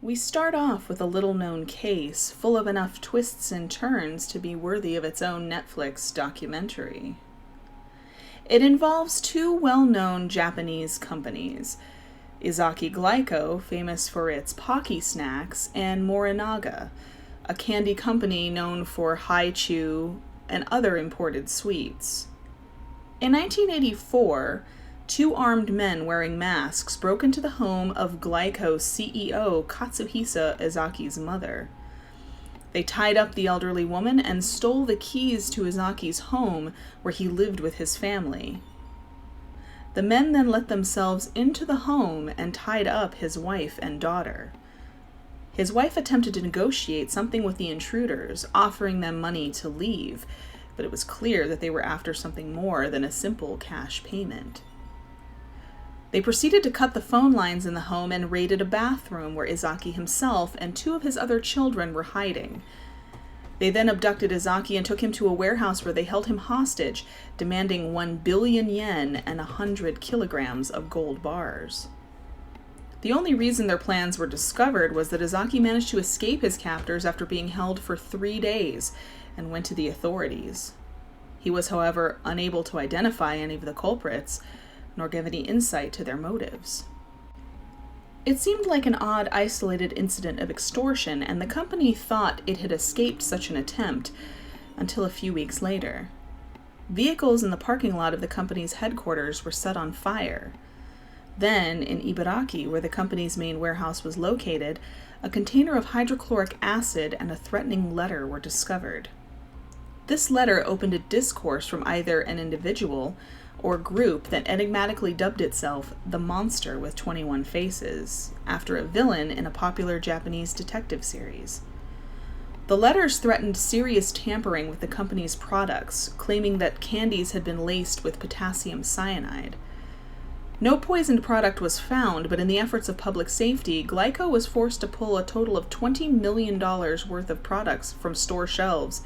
We start off with a little-known case full of enough twists and turns to be worthy of its own Netflix documentary. It involves two well-known Japanese companies, Izaki Glyco, famous for its Pocky snacks, and Morinaga, a candy company known for haichu and other imported sweets. In 1984, two armed men wearing masks broke into the home of Glyco CEO Katsuhisa Izaki's mother. They tied up the elderly woman and stole the keys to Izaki's home where he lived with his family. The men then let themselves into the home and tied up his wife and daughter. His wife attempted to negotiate something with the intruders, offering them money to leave, but it was clear that they were after something more than a simple cash payment. They proceeded to cut the phone lines in the home and raided a bathroom where Izaki himself and two of his other children were hiding. They then abducted Izaki and took him to a warehouse where they held him hostage, demanding 1 billion yen and 100 kilograms of gold bars. The only reason their plans were discovered was that Izaki managed to escape his captors after being held for 3 days and went to the authorities. He was, however, unable to identify any of the culprits, nor give any insight to their motives. It seemed like an odd, isolated incident of extortion, and the company thought it had escaped such an attempt until a few weeks later. Vehicles in the parking lot of the company's headquarters were set on fire. Then, in Ibaraki, where the company's main warehouse was located, a container of hydrochloric acid and a threatening letter were discovered. This letter opened a discourse from either an individual or group that enigmatically dubbed itself the Monster with 21 Faces, after a villain in a popular Japanese detective series. The letters threatened serious tampering with the company's products, claiming that candies had been laced with potassium cyanide. No poisoned product was found, but in the efforts of public safety, Glyco was forced to pull a total of $20 million worth of products from store shelves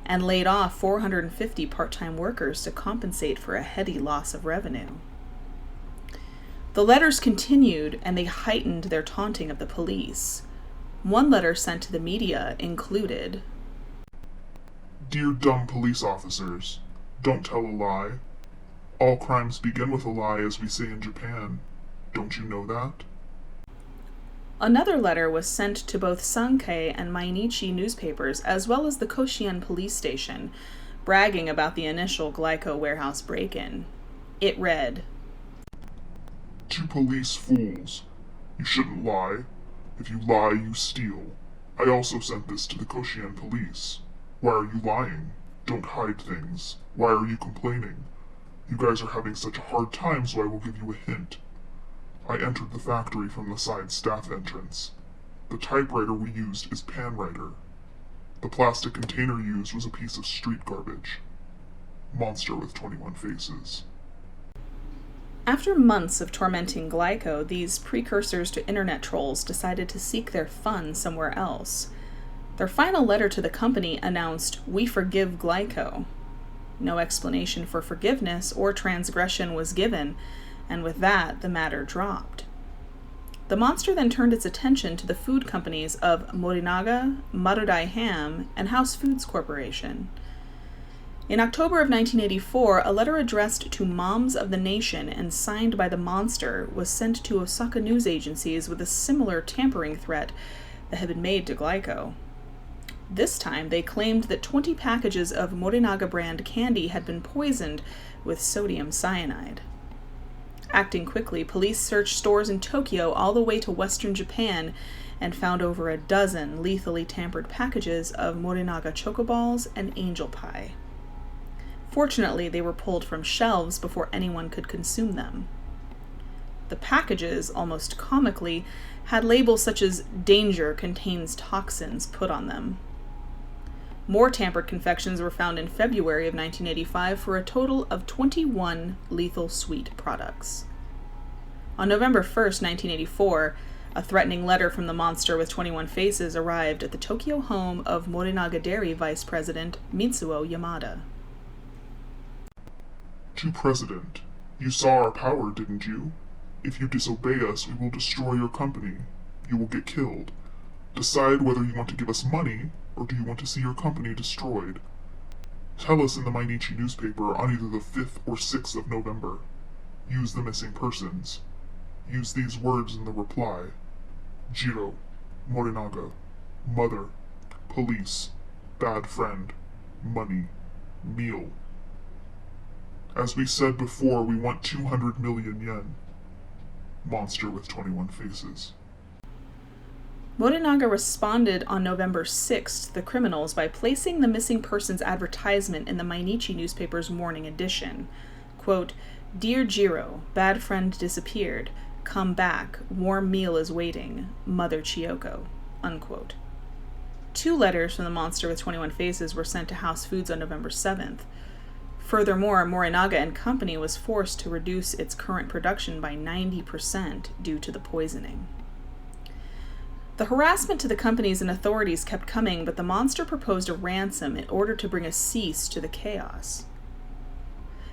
and laid off 450 part-time workers to compensate for a heady loss of revenue. The letters continued, and they heightened their taunting of the police. One letter sent to the media included, "Dear dumb police officers, don't tell a lie. All crimes begin with a lie, as we say in Japan. Don't you know that?" Another letter was sent to both Sankei and Mainichi newspapers, as well as the Koshien police station, bragging about the initial Glyco warehouse break-in. It read, "To police fools. You shouldn't lie. If you lie, you steal. I also sent this to the Koshien police. Why are you lying? Don't hide things. Why are you complaining? You guys are having such a hard time, so I will give you a hint. I entered the factory from the side staff entrance. The typewriter we used is Panwriter. The plastic container used was a piece of street garbage. Monster with 21 Faces." After months of tormenting Glyco, these precursors to internet trolls decided to seek their fun somewhere else. Their final letter to the company announced, "We forgive Glyco." No explanation for forgiveness or transgression was given, and with that, the matter dropped. The Monster then turned its attention to the food companies of Morinaga, Marudai Ham, and House Foods Corporation. In October of 1984, a letter addressed to Moms of the Nation and signed by the Monster was sent to Osaka news agencies with a similar tampering threat that had been made to Glyco. This time, they claimed that 20 packages of Morinaga brand candy had been poisoned with sodium cyanide. Acting quickly, police searched stores in Tokyo all the way to western Japan and found over a dozen lethally tampered packages of Morinaga chocoballs and angel pie. Fortunately, they were pulled from shelves before anyone could consume them. The packages, almost comically, had labels such as "Danger contains toxins" put on them. More tampered confections were found in February of 1985 for a total of 21 lethal sweet products. On November 1st, 1984, a threatening letter from the Monster with 21 Faces arrived at the Tokyo home of Morinaga Dairy Vice President Mitsuo Yamada. "To President, you saw our power, didn't you? If you disobey us, we will destroy your company. You will get killed. Decide whether you want to give us money, or do you want to see your company destroyed? Tell us in the Mainichi newspaper on either the 5th or 6th of November. Use the missing persons. Use these words in the reply. Jiro, Morinaga, mother, police, bad friend, money, meal. As we said before, we want 200 million yen. Monster with 21 faces. Morinaga responded on November 6th to the criminals by placing the missing persons advertisement in the Mainichi newspaper's morning edition. Quote, "Dear Jiro, bad friend disappeared. Come back. Warm meal is waiting. Mother Chiyoko." Unquote. 2 letters from the monster with 21 faces were sent to House Foods on November 7th. Furthermore, Morinaga and Company was forced to reduce its current production by 90% due to the poisoning. The harassment to the companies and authorities kept coming, but the monster proposed a ransom in order to bring a cease to the chaos.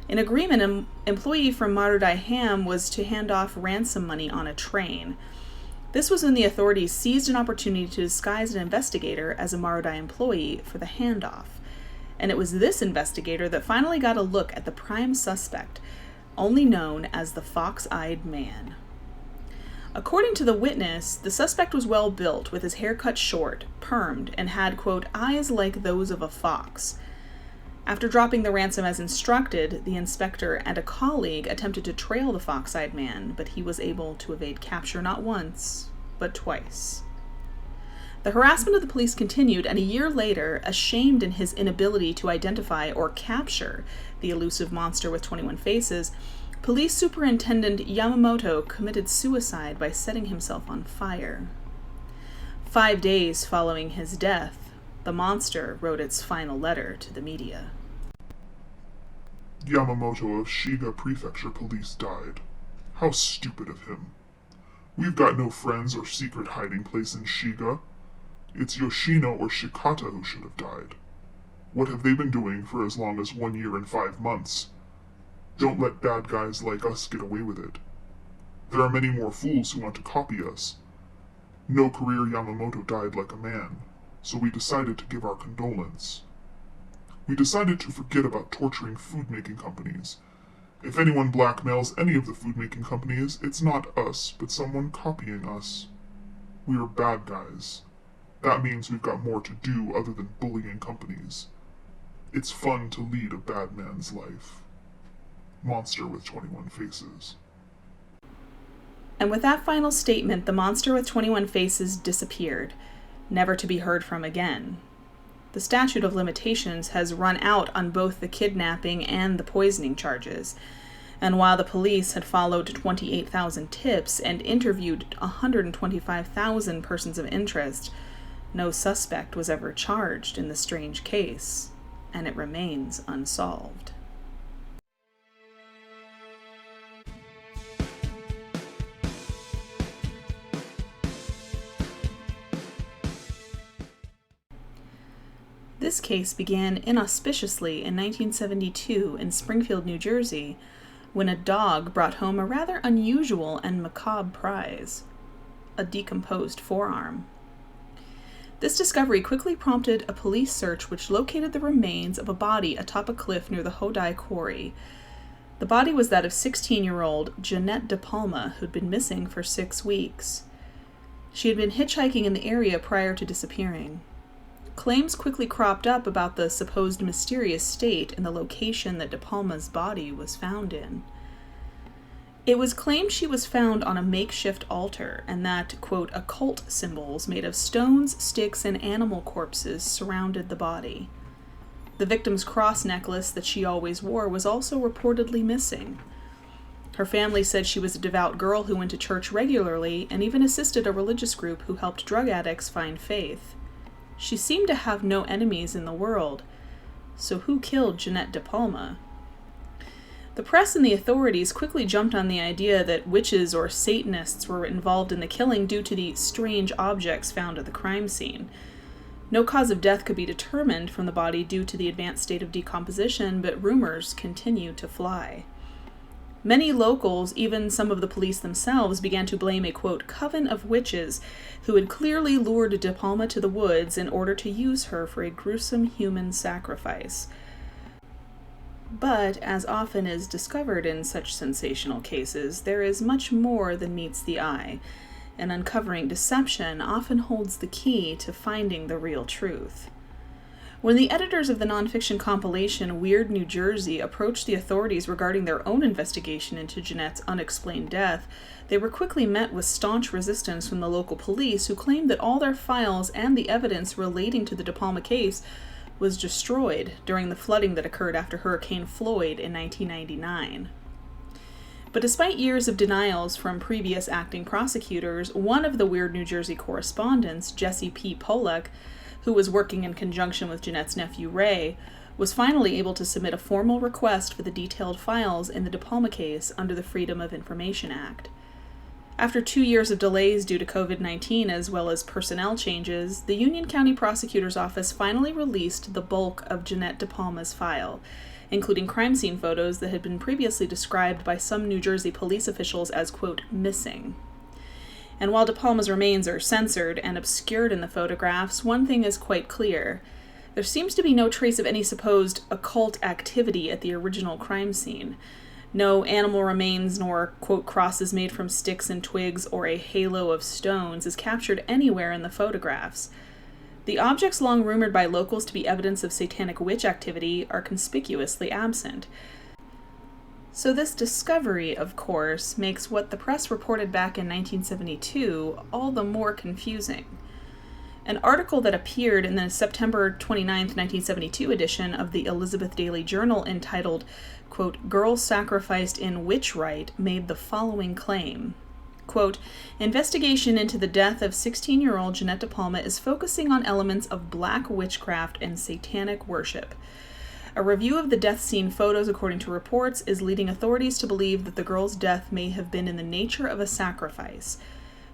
In agreement, an employee from Marudai Ham was to hand off ransom money on a train. This was when the authorities seized an opportunity to disguise an investigator as a Marudai employee for the handoff. And it was this investigator that finally got a look at the prime suspect, only known as the Fox-Eyed Man. According to the witness, the suspect was well built, with his hair cut short, permed, and had, quote, eyes like those of a fox. After dropping the ransom as instructed, the inspector and a colleague attempted to trail the Fox-Eyed Man, but he was able to evade capture not once, but twice. The harassment of the police continued, and a year later, ashamed in his inability to identify or capture the elusive monster with 21 faces, Police Superintendent Yamamoto committed suicide by setting himself on fire. 5 days following his death, the monster wrote its final letter to the media. Yamamoto of Shiga Prefecture Police died. How stupid of him. We've got no friends or secret hiding place in Shiga. It's Yoshino or Shikata who should have died. What have they been doing for as long as 1 year and 5 months? Don't let bad guys like us get away with it. There are many more fools who want to copy us. No career Yamamoto died like a man, so we decided to give our condolence. We decided to forget about torturing food-making companies. If anyone blackmails any of the food-making companies, it's not us, but someone copying us. We are bad guys. That means we've got more to do other than bullying companies. It's fun to lead a bad man's life. Monster with 21 faces. And with that final statement, the monster with 21 faces disappeared, never to be heard from again. The statute of limitations has run out on both the kidnapping and the poisoning charges, and while the police had followed 28,000 tips and interviewed 125,000 persons of interest, no suspect was ever charged in the strange case, and it remains unsolved. This case began inauspiciously in 1972 in Springfield, New Jersey, when a dog brought home a rather unusual and macabre prize, a decomposed forearm. This discovery quickly prompted a police search which located the remains of a body atop a cliff near the Hodai Quarry. The body was that of 16-year-old Jeanette DePalma, who'd been missing for 6 weeks. She had been hitchhiking in the area prior to disappearing. Claims quickly cropped up about the supposed mysterious state and the location that DePalma's body was found in. It was claimed she was found on a makeshift altar and that, quote, occult symbols made of stones, sticks, and animal corpses surrounded the body. The victim's cross necklace that she always wore was also reportedly missing. Her family said she was a devout girl who went to church regularly and even assisted a religious group who helped drug addicts find faith. She seemed to have no enemies in the world. So who killed Jeanette DePalma? The press and the authorities quickly jumped on the idea that witches or Satanists were involved in the killing due to the strange objects found at the crime scene. No cause of death could be determined from the body due to the advanced state of decomposition, but rumors continued to fly. Many locals, even some of the police themselves, began to blame a, quote, coven of witches who had clearly lured DePalma to the woods in order to use her for a gruesome human sacrifice. But, as often is discovered in such sensational cases, there is much more than meets the eye, and uncovering deception often holds the key to finding the real truth. When the editors of the nonfiction compilation Weird New Jersey approached the authorities regarding their own investigation into Jeanette's unexplained death, they were quickly met with staunch resistance from the local police, who claimed that all their files and the evidence relating to the DePalma case was destroyed during the flooding that occurred after Hurricane Floyd in 1999. But despite years of denials from previous acting prosecutors, one of the Weird New Jersey correspondents, Jesse P. Pollock, who was working in conjunction with Jeanette's nephew Ray, was finally able to submit a formal request for the detailed files in the DePalma case under the Freedom of Information Act. After 2 years of delays due to COVID-19 as well as personnel changes, the Union County Prosecutor's Office finally released the bulk of Jeanette DePalma's file, including crime scene photos that had been previously described by some New Jersey police officials as, quote, missing. And while DePalma's remains are censored and obscured in the photographs, one thing is quite clear. There seems to be no trace of any supposed occult activity at the original crime scene. No animal remains nor, quote, crosses made from sticks and twigs or a halo of stones is captured anywhere in the photographs. The objects long rumored by locals to be evidence of satanic witch activity are conspicuously absent. So this discovery, of course, makes what the press reported back in 1972 all the more confusing. An article that appeared in the September 29, 1972 edition of the Elizabeth Daily Journal entitled, quote, Girls Sacrificed in Witch Rite made the following claim. Quote, investigation into the death of 16-year-old Jeanette DePalma is focusing on elements of black witchcraft and satanic worship. A review of the death scene photos, according to reports, is leading authorities to believe that the girl's death may have been in the nature of a sacrifice.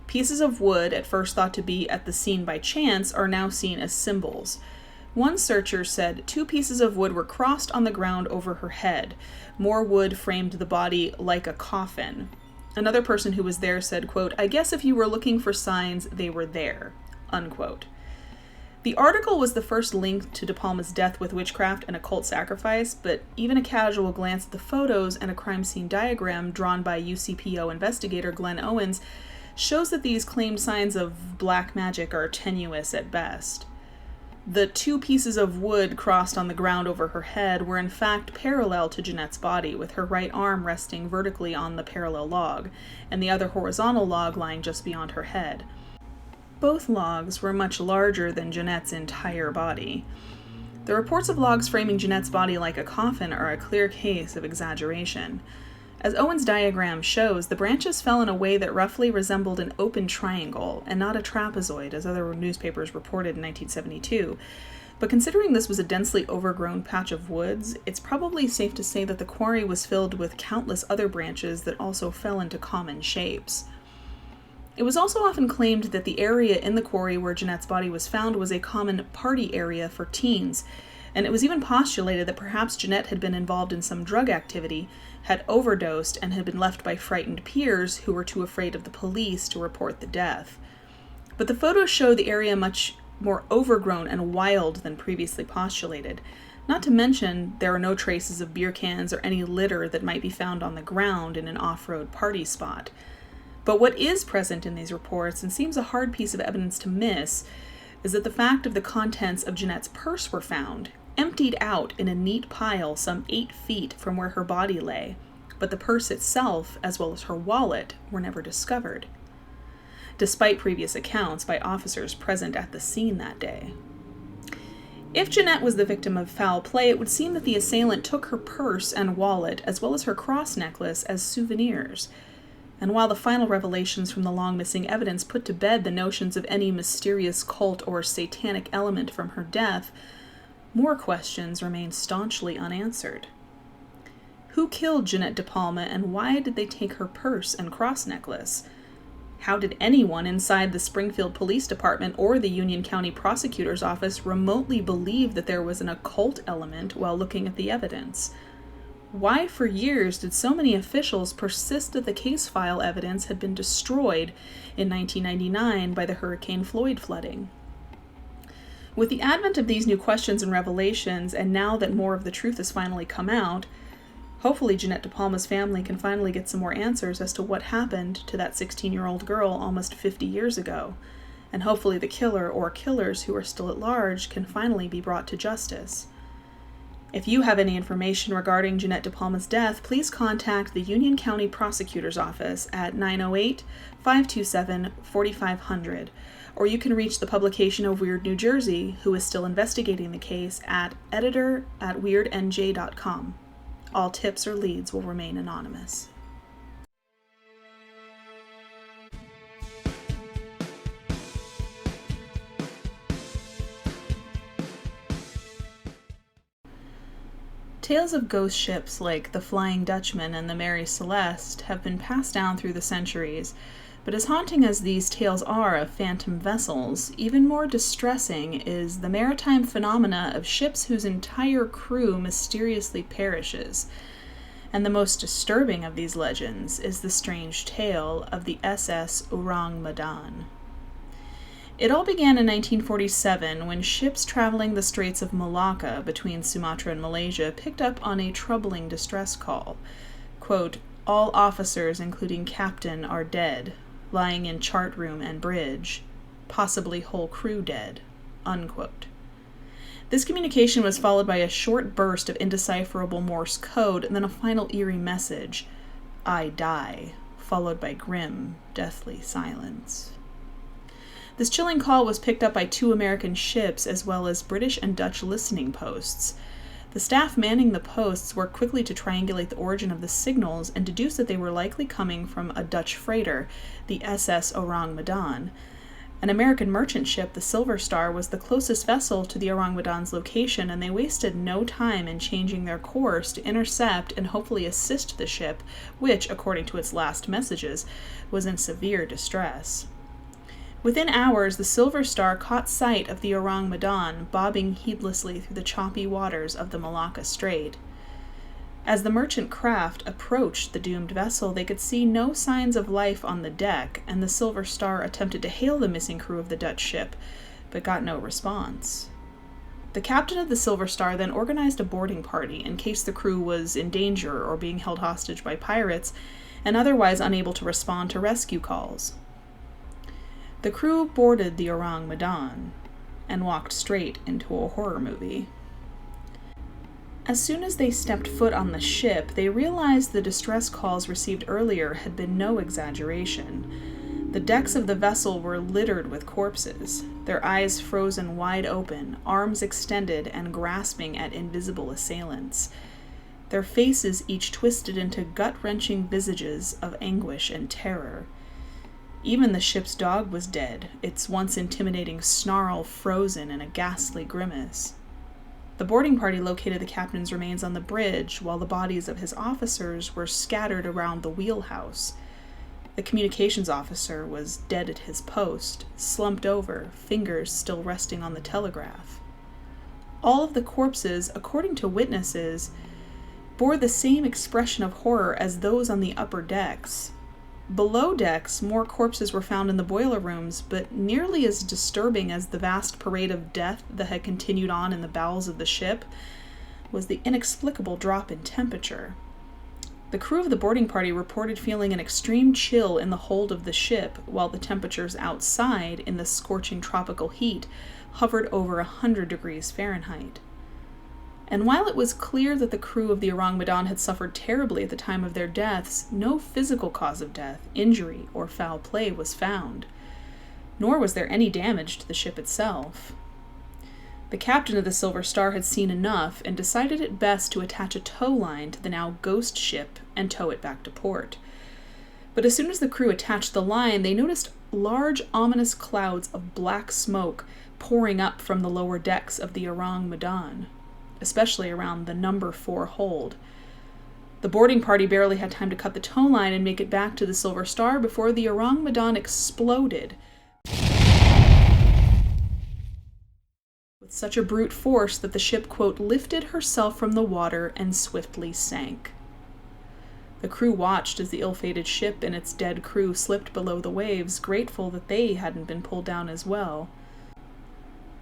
Pieces of wood, at first thought to be at the scene by chance, are now seen as symbols. One searcher said 2 pieces of wood were crossed on the ground over her head. More wood framed the body like a coffin. Another person who was there said, quote, I guess if you were looking for signs, they were there, unquote. The article was the first link to DePalma's death with witchcraft and occult sacrifice, but even a casual glance at the photos and a crime scene diagram drawn by UCPO investigator Glenn Owens shows that these claimed signs of black magic are tenuous at best. The 2 pieces of wood crossed on the ground over her head were in fact parallel to Jeanette's body, with her right arm resting vertically on the parallel log, and the other horizontal log lying just beyond her head. Both logs were much larger than Jeanette's entire body. The reports of logs framing Jeanette's body like a coffin are a clear case of exaggeration. As Owen's diagram shows, the branches fell in a way that roughly resembled an open triangle, and not a trapezoid, as other newspapers reported in 1972. But considering this was a densely overgrown patch of woods, it's probably safe to say that the quarry was filled with countless other branches that also fell into common shapes. It was also often claimed that the area in the quarry where Jeanette's body was found was a common party area for teens, and it was even postulated that perhaps Jeanette had been involved in some drug activity, had overdosed, and had been left by frightened peers who were too afraid of the police to report the death. But the photos show the area much more overgrown and wild than previously postulated. Not to mention, there are no traces of beer cans or any litter that might be found on the ground in an off-road party spot. But what is present in these reports, and seems a hard piece of evidence to miss, is that the fact of the contents of Jeanette's purse were found, emptied out in a neat pile some 8 feet from where her body lay, but the purse itself, as well as her wallet, were never discovered, despite previous accounts by officers present at the scene that day. If Jeanette was the victim of foul play, it would seem that the assailant took her purse and wallet, as well as her cross necklace, as souvenirs. And while the final revelations from the long-missing evidence put to bed the notions of any mysterious cult or satanic element from her death, more questions remain staunchly unanswered. Who killed Jeanette DePalma, and why did they take her purse and cross necklace? How did anyone inside the Springfield Police Department or the Union County Prosecutor's Office remotely believe that there was an occult element while looking at the evidence? Why for years did so many officials persist that the case file evidence had been destroyed in 1999 by the Hurricane Floyd flooding? With the advent of these new questions and revelations, and now that more of the truth has finally come out, hopefully Jeanette DePalma's family can finally get some more answers as to what happened to that 16-year-old girl almost 50 years ago, and hopefully the killer or killers who are still at large can finally be brought to justice. If you have any information regarding Jeanette DePalma's death, please contact the Union County Prosecutor's Office at 908-527-4500, or you can reach the publication of Weird New Jersey, who is still investigating the case, at editor@weirdnj.com. All tips or leads will remain anonymous. Tales of ghost ships like the Flying Dutchman and the Mary Celeste have been passed down through the centuries, but as haunting as these tales are of phantom vessels, even more distressing is the maritime phenomena of ships whose entire crew mysteriously perishes. And the most disturbing of these legends is the strange tale of the SS Orang Madan. It all began in 1947 when ships traveling the Straits of Malacca between Sumatra and Malaysia picked up on a troubling distress call. Quote, "All officers, including captain, are dead, lying in chart room and bridge, possibly whole crew dead." Unquote. This communication was followed by a short burst of indecipherable Morse code and then a final eerie message, "I die," followed by grim, deathly silence. This chilling call was picked up by 2 American ships as well as British and Dutch listening posts. The staff manning the posts worked quickly to triangulate the origin of the signals and deduced that they were likely coming from a Dutch freighter, the SS Orang Madan. An American merchant ship, the Silver Star, was the closest vessel to the Orang Madan's location, and they wasted no time in changing their course to intercept and hopefully assist the ship, which, according to its last messages, was in severe distress. Within hours, the Silver Star caught sight of the Orang Madan bobbing heedlessly through the choppy waters of the Malacca Strait. As the merchant craft approached the doomed vessel, they could see no signs of life on the deck, and the Silver Star attempted to hail the missing crew of the Dutch ship, but got no response. The captain of the Silver Star then organized a boarding party in case the crew was in danger or being held hostage by pirates, and otherwise unable to respond to rescue calls. The crew boarded the Orang Madan and walked straight into a horror movie. As soon as they stepped foot on the ship, they realized the distress calls received earlier had been no exaggeration. The decks of the vessel were littered with corpses, their eyes frozen wide open, arms extended and grasping at invisible assailants, their faces each twisted into gut-wrenching visages of anguish and terror. Even the ship's dog was dead, its once intimidating snarl frozen in a ghastly grimace. The boarding party located the captain's remains on the bridge, while the bodies of his officers were scattered around the wheelhouse. The communications officer was dead at his post, slumped over, fingers still resting on the telegraph. All of the corpses, according to witnesses, bore the same expression of horror as those on the upper decks. Below decks, more corpses were found in the boiler rooms, but nearly as disturbing as the vast parade of death that had continued on in the bowels of the ship was the inexplicable drop in temperature. The crew of the boarding party reported feeling an extreme chill in the hold of the ship, while the temperatures outside, in the scorching tropical heat, hovered over 100 degrees Fahrenheit. And while it was clear that the crew of the Orang Madan had suffered terribly at the time of their deaths, no physical cause of death, injury, or foul play was found. Nor was there any damage to the ship itself. The captain of the Silver Star had seen enough and decided it best to attach a tow line to the now ghost ship and tow it back to port. But as soon as the crew attached the line, they noticed large, ominous clouds of black smoke pouring up from the lower decks of the Orang Madan, especially around the number 4 hold. The boarding party barely had time to cut the tow line and make it back to the Silver Star before the Orang Madan exploded, with with such a brute force that the ship, quote, lifted herself from the water and swiftly sank. The crew watched as the ill-fated ship and its dead crew slipped below the waves, grateful that they hadn't been pulled down as well.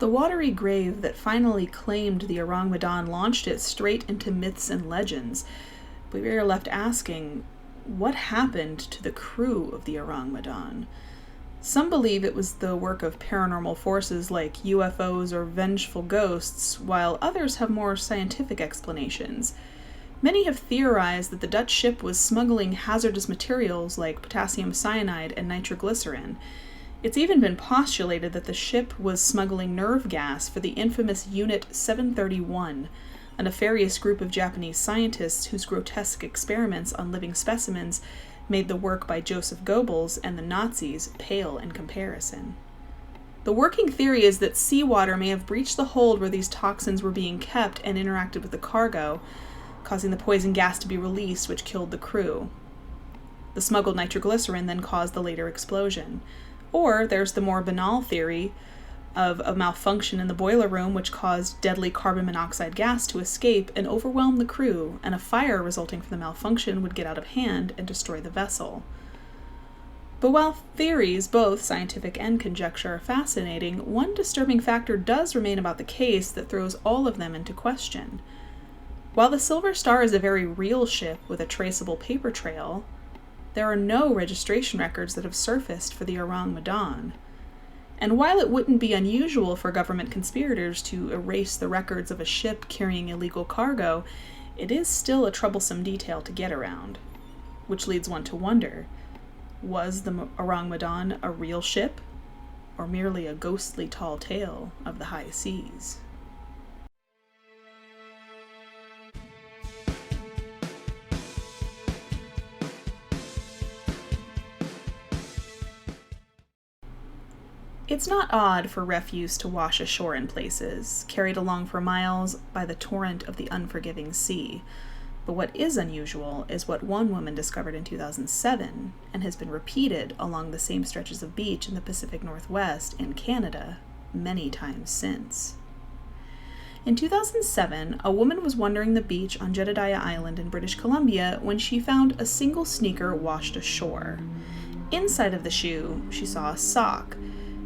The watery grave that finally claimed the Orang Madan launched it straight into myths and legends, but we are left asking, what happened to the crew of the Orang Madan? Some believe it was the work of paranormal forces like UFOs or vengeful ghosts, while others have more scientific explanations. Many have theorized that the Dutch ship was smuggling hazardous materials like potassium cyanide and nitroglycerin. It's even been postulated that the ship was smuggling nerve gas for the infamous Unit 731, a nefarious group of Japanese scientists whose grotesque experiments on living specimens made the work by Joseph Goebbels and the Nazis pale in comparison. The working theory is that seawater may have breached the hold where these toxins were being kept and interacted with the cargo, causing the poison gas to be released, which killed the crew. The smuggled nitroglycerin then caused the later explosion. Or there's the more banal theory of a malfunction in the boiler room which caused deadly carbon monoxide gas to escape and overwhelm the crew, and a fire resulting from the malfunction would get out of hand and destroy the vessel. But while theories, both scientific and conjecture, are fascinating, one disturbing factor does remain about the case that throws all of them into question. While the Silver Star is a very real ship with a traceable paper trail, there are no registration records that have surfaced for the Orang Madan. And while it wouldn't be unusual for government conspirators to erase the records of a ship carrying illegal cargo, it is still a troublesome detail to get around. Which leads one to wonder, was the Orang Madan a real ship, or merely a ghostly tall tale of the high seas? It's not odd for refuse to wash ashore in places, carried along for miles by the torrent of the unforgiving sea. But what is unusual is what one woman discovered in 2007 and has been repeated along the same stretches of beach in the Pacific Northwest in Canada many times since. In 2007, a woman was wandering the beach on Jedediah Island in British Columbia when she found a single sneaker washed ashore. Inside of the shoe, she saw a sock.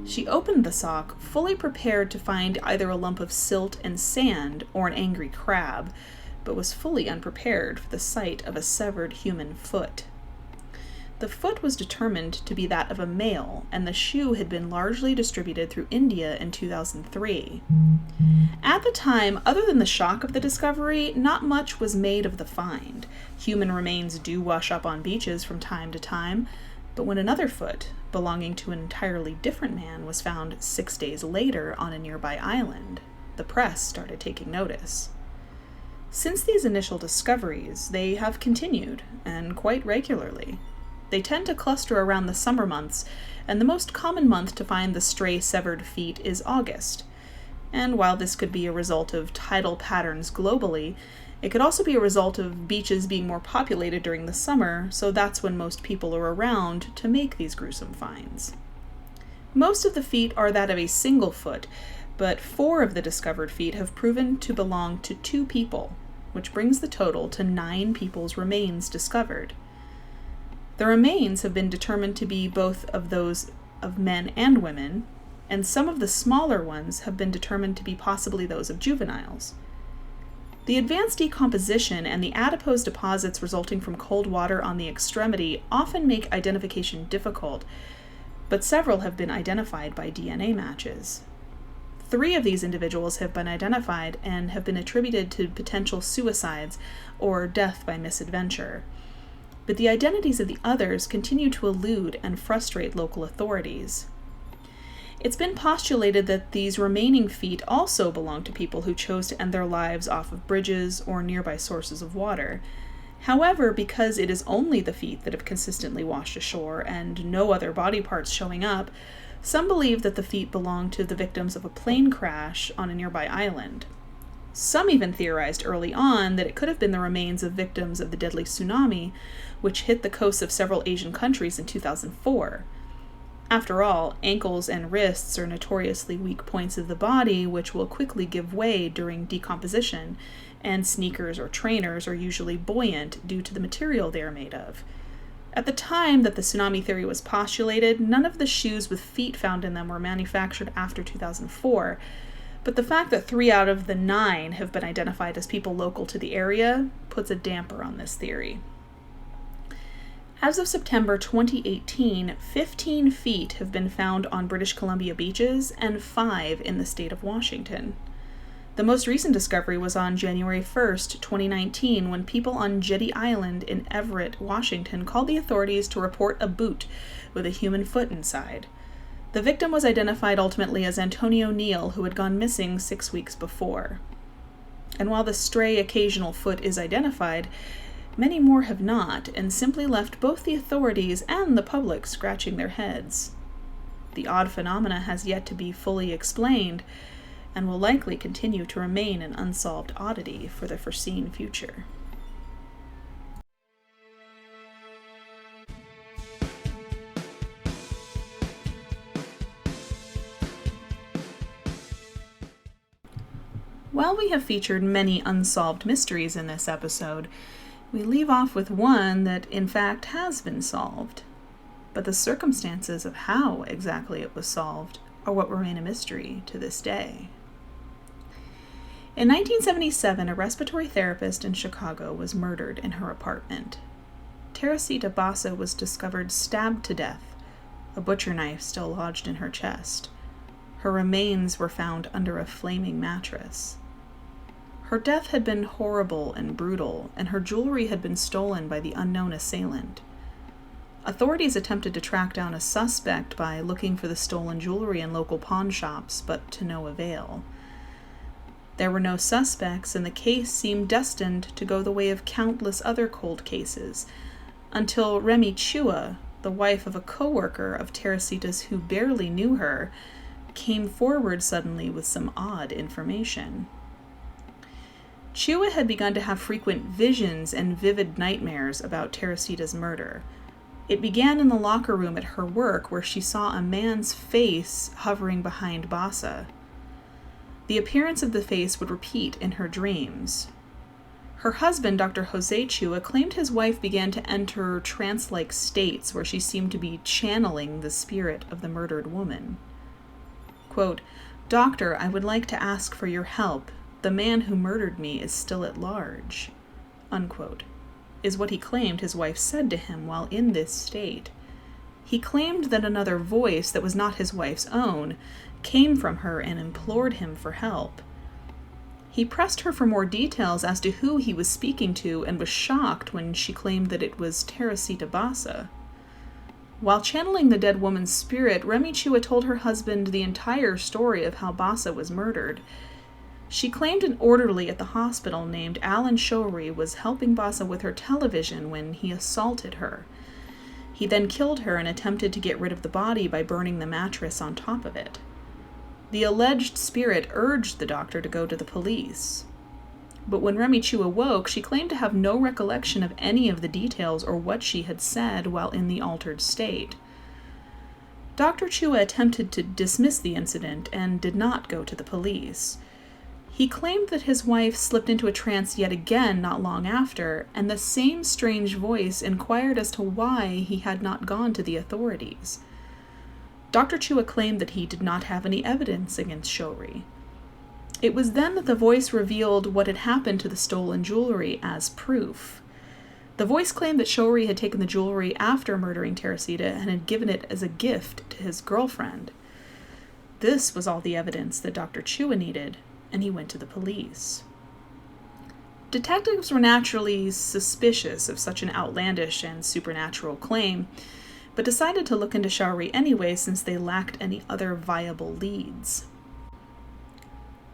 She opened the sock, fully prepared to find either a lump of silt and sand or an angry crab, but was fully unprepared for the sight of a severed human foot. The foot was determined to be that of a male, and the shoe had been largely distributed through India in 2003. At the time, other than the shock of the discovery, not much was made of the find. Human remains do wash up on beaches from time to time, but when another foot, belonging to an entirely different man, was found 6 days later on a nearby island, the press started taking notice. Since these initial discoveries, they have continued, and quite regularly. They tend to cluster around the summer months, and the most common month to find the stray severed feet is August. And while this could be a result of tidal patterns globally, it could also be a result of beaches being more populated during the summer, so that's when most people are around to make these gruesome finds. Most of the feet are that of a single foot, but 4 of the discovered feet have proven to belong to 2 people, which brings the total to 9 people's remains discovered. The remains have been determined to be both of those of men and women, and some of the smaller ones have been determined to be possibly those of juveniles. The advanced decomposition and the adipose deposits resulting from cold water on the extremity often make identification difficult, but several have been identified by DNA matches. 3 of these individuals have been identified and have been attributed to potential suicides or death by misadventure. But the identities of the others continue to elude and frustrate local authorities. It's been postulated that these remaining feet also belong to people who chose to end their lives off of bridges or nearby sources of water. However, because it is only the feet that have consistently washed ashore and no other body parts showing up, some believe that the feet belong to the victims of a plane crash on a nearby island. Some even theorized early on that it could have been the remains of victims of the deadly tsunami, which hit the coasts of several Asian countries in 2004. After all, ankles and wrists are notoriously weak points of the body which will quickly give way during decomposition, and sneakers or trainers are usually buoyant due to the material they are made of. At the time that the tsunami theory was postulated, none of the shoes with feet found in them were manufactured after 2004, but the fact that 3 out of the 9 have been identified as people local to the area puts a damper on this theory. As of September 2018, 15 feet have been found on British Columbia beaches and 5 in the state of Washington. The most recent discovery was on January 1st, 2019, when people on Jetty Island in Everett, Washington, called the authorities to report a boot with a human foot inside. The victim was identified ultimately as Antonio Neal, who had gone missing 6 weeks before. And while the stray occasional foot is identified, many more have not, and simply left both the authorities and the public scratching their heads. The odd phenomena has yet to be fully explained, and will likely continue to remain an unsolved oddity for the foreseen future. While we have featured many unsolved mysteries in this episode, we leave off with one that in fact has been solved. But the circumstances of how exactly it was solved are what remain a mystery to this day. In 1977, a respiratory therapist in Chicago was murdered in her apartment. Teresita Basa was discovered stabbed to death, a butcher knife still lodged in her chest. Her remains were found under a flaming mattress. Her death had been horrible and brutal, and her jewelry had been stolen by the unknown assailant. Authorities attempted to track down a suspect by looking for the stolen jewelry in local pawn shops, but to no avail. There were no suspects, and the case seemed destined to go the way of countless other cold cases, until Remy Chua, the wife of a co-worker of Teresita's who barely knew her, came forward suddenly with some odd information. Chua had begun to have frequent visions and vivid nightmares about Teresita's murder. It began in the locker room at her work, where she saw a man's face hovering behind Basa. The appearance of the face would repeat in her dreams. Her husband, Dr. Jose Chua, claimed his wife began to enter trance-like states where she seemed to be channeling the spirit of the murdered woman. Quote, "Doctor, I would like to ask for your help. The man who murdered me is still at large," unquote, is what he claimed his wife said to him while in this state. He claimed that another voice that was not his wife's own came from her and implored him for help. He pressed her for more details as to who he was speaking to and was shocked when she claimed that it was Teresita Basa. While channeling the dead woman's spirit, Remy Chua told her husband the entire story of how Basa was murdered. She claimed an orderly at the hospital named Alan Showry was helping Basa with her television when he assaulted her. He then killed her and attempted to get rid of the body by burning the mattress on top of it. The alleged spirit urged the doctor to go to the police. But when Remy Chua woke, she claimed to have no recollection of any of the details or what she had said while in the altered state. Dr. Chua attempted to dismiss the incident and did not go to the police. He claimed that his wife slipped into a trance yet again not long after, and the same strange voice inquired as to why he had not gone to the authorities. Dr. Chua claimed that he did not have any evidence against Showry. It was then that the voice revealed what had happened to the stolen jewelry as proof. The voice claimed that Showry had taken the jewelry after murdering Teresita and had given it as a gift to his girlfriend. This was all the evidence that Dr. Chua needed, and he went to the police. Detectives were naturally suspicious of such an outlandish and supernatural claim, but decided to look into Showry anyway since they lacked any other viable leads.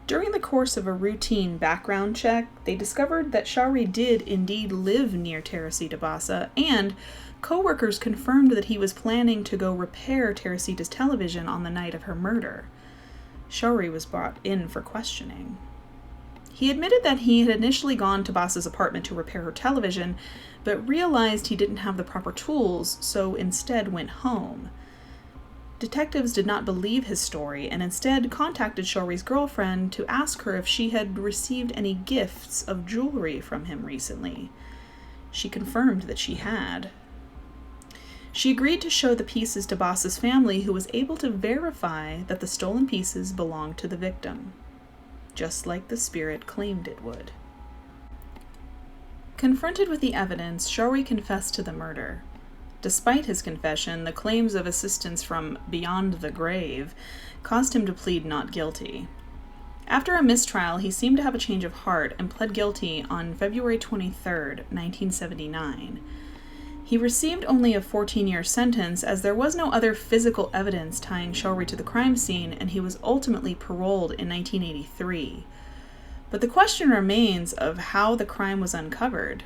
During the course of a routine background check, they discovered that Showry did indeed live near Teresita Basa, and co-workers confirmed that he was planning to go repair Teresita's television on the night of her murder. Showry was brought in for questioning. He admitted that he had initially gone to Basa's apartment to repair her television, but realized he didn't have the proper tools, so instead went home. Detectives did not believe his story and instead contacted Shori's girlfriend to ask her if she had received any gifts of jewelry from him recently. She confirmed that she had. She agreed to show the pieces to Boss's family, who was able to verify that the stolen pieces belonged to the victim, just like the spirit claimed it would. Confronted with the evidence, Shori confessed to the murder. Despite his confession, the claims of assistance from beyond the grave caused him to plead not guilty. After a mistrial, he seemed to have a change of heart and pled guilty on February 23, 1979. He received only a 14-year sentence, as there was no other physical evidence tying Shori to the crime scene, and he was ultimately paroled in 1983. But the question remains of how the crime was uncovered.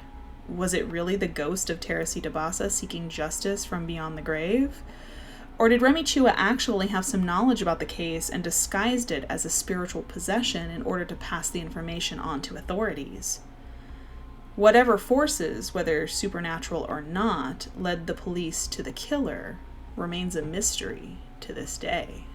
Was it really the ghost of Teresita Basa seeking justice from beyond the grave? Or did Remy Chua actually have some knowledge about the case and disguised it as a spiritual possession in order to pass the information on to authorities? Whatever forces, whether supernatural or not, led the police to the killer remains a mystery to this day.